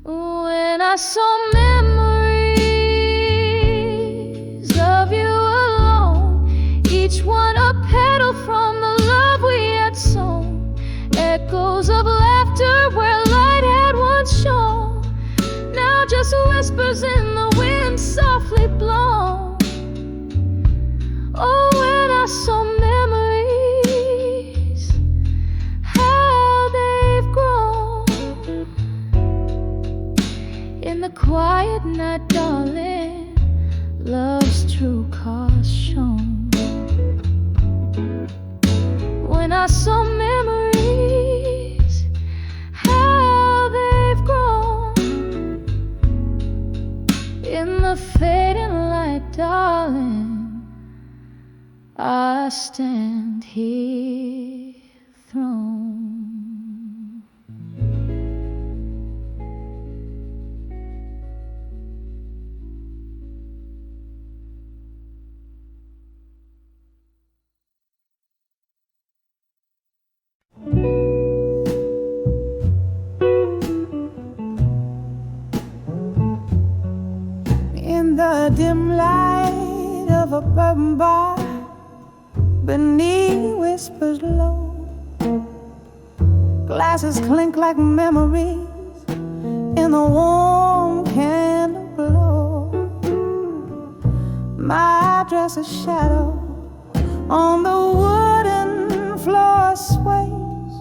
When I saw memories of you alone, each one a petal from the love we had sown, echoes of laughter where light had once shone, now just whispers in the wind softly blown. Oh, when I saw memories, how they've grown. In the quiet night, darling, love's true cause shown. When I saw memories, how they've grown. In the fading light, darling, I stand here thrown. dim light of a bourbon bar beneath whispers low. Glasses clink like memories in the warm candle glow. My dress a shadow on the wooden floor sways,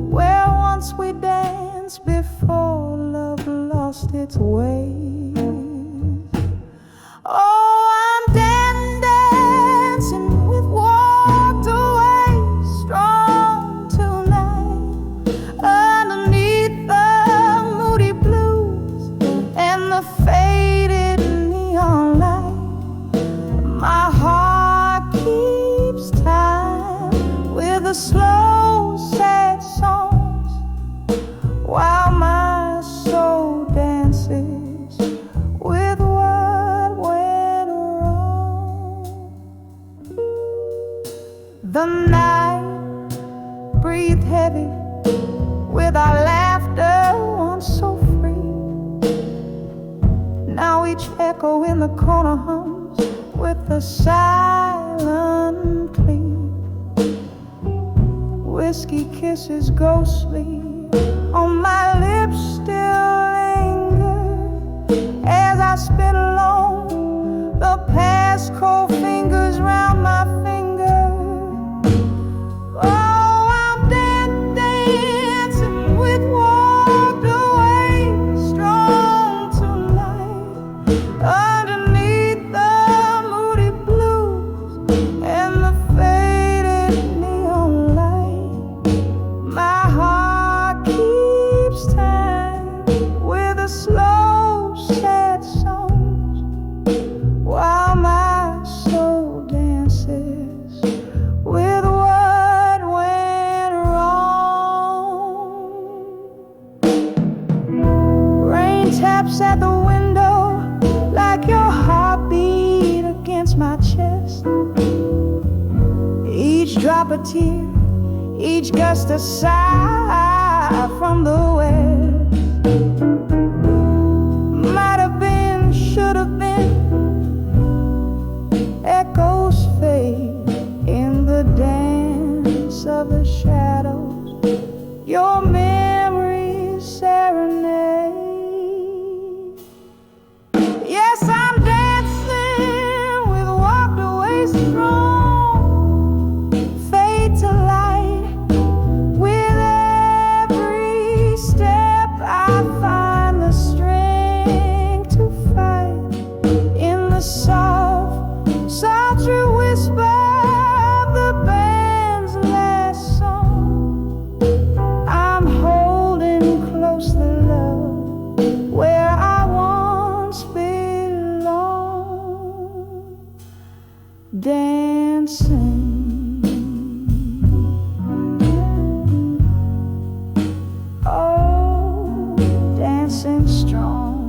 where once we danced before love lost its way. Oh, I'm dancing with walked away strong tonight, underneath the moody blues and the faded neon light. My heart keeps time with the slow, sad songs, while my soul dances with what went wrong. The night breathed heavy with our laughter once so free. Now each echo in the corner hums with a silent plea. Whiskey kisses ghostly on my lips still linger as I spin along the past cold fingers round my finger. Oh, I'm dancing with walked away strong tonight, underneath the moody blues and the faded neon light. My heart keeps time with the slow, sad songs, while my soul dances with what went wrong. Rain taps at the window like your heartbeat against my chest. Each drop a tear, each gust a sigh from the west. Might have been, should have been, echoes fade in the dance of the shadows. Your memories serenade. Yes, I'm dancing with walked away strong, fade to light. With every step I find the strength to fight in the soft, sultry whisper of the band's last song. I'm holding close the love where I once belonged, dancing. Oh, dancing strong.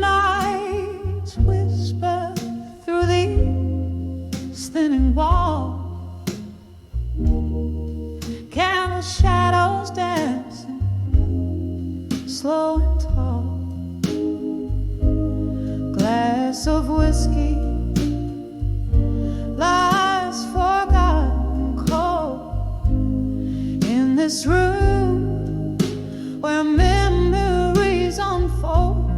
Midnight's whisper through these thinning walls, candle shadows dancing slow and tall. Glass of whiskey lies forgotten cold in this room where memories unfold.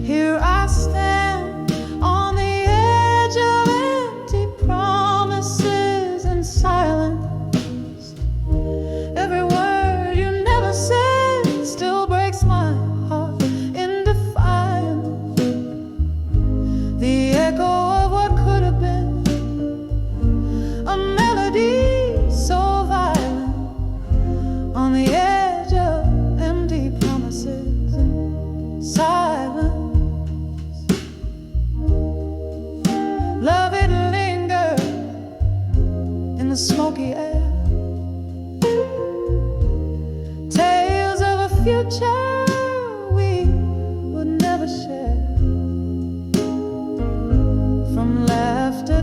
Here I stand on the edge of empty promises and silence. Every word you never said still breaks my heart in defiance. The echo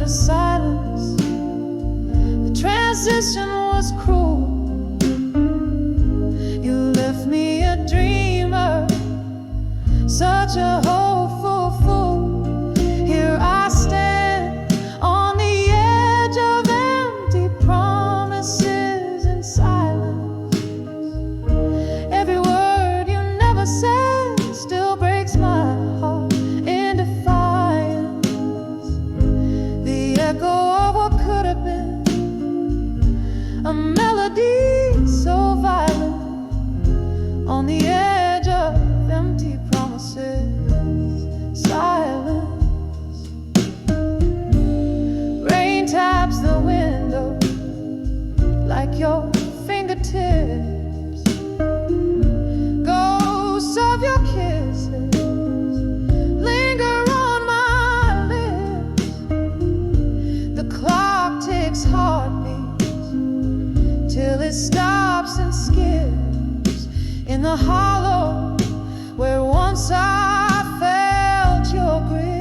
to silence. The transition was cruel. You left me a dreamer, such a hopeful fool. Here I stand on the edge of empty promises and silence. Every word you never said still breaks my heart in defiance. The echo of what could have been, a melody so violent, on the edge of empty promises, silence. Rain taps the window like your fingertips. Ghosts of your kisses linger on my lips. The clock takes heartbeats till it stops and skips in the hollow where once I felt your grip.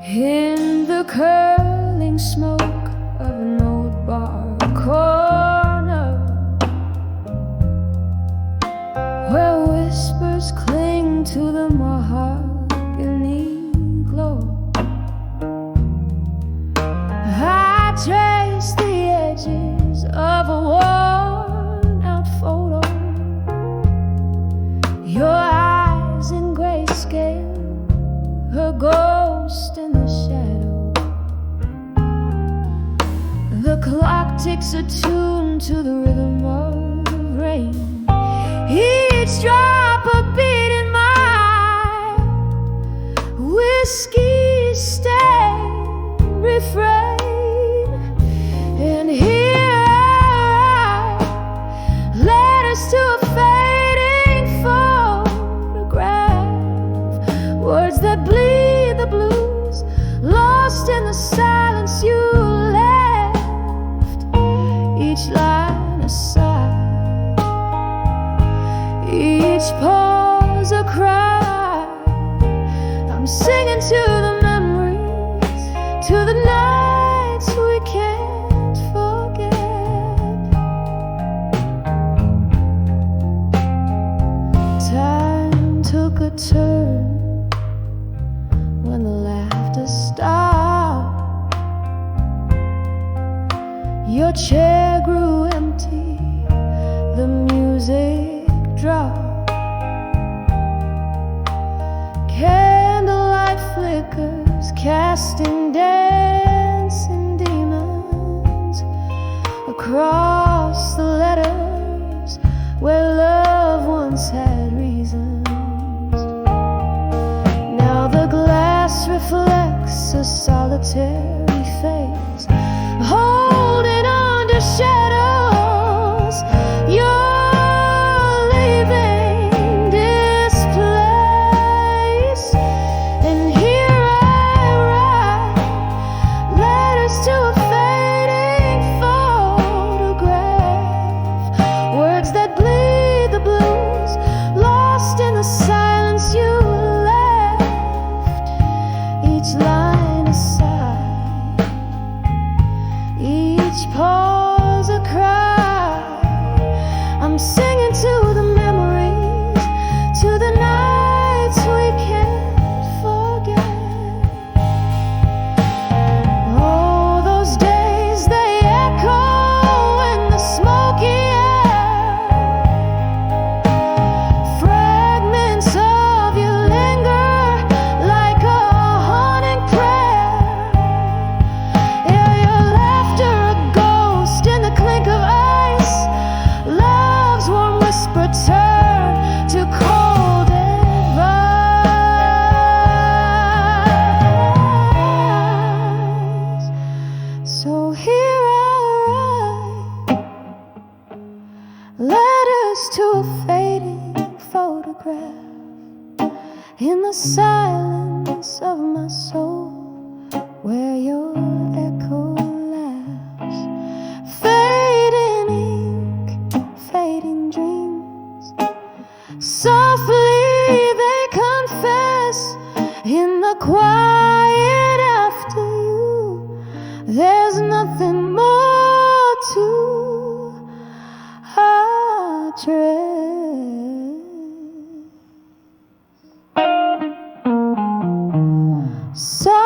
In the curling smoke of an old bar corner, where whispers cling to the mahogany glow, I trace the edges of a worn-out photo. Your eyes in grayscale, her ghost in the shadow. The clock ticks attuned to the rhythm of rain. Each drop a beat in my whiskey stained refrain. And here I write letters to a fading photograph, words that bleed the blues, lost in the silence you left. Each line a sigh, each pause a cry. I'm singing to the memories, to the nights we can't forget. Time took a turn when the laughter stopped. Your chair grew empty, the music dropped. Candlelight flickers, casting dancing demons across the letters where love once had reasons. Now the glass reflects a solitary face, holding under shadows. You're leaving this place, and here I write letters to a fading silence of my soul, where your echo laughs. Fading ink, fading dreams, softly they confess in the quiet after you. There's nothing more to address. So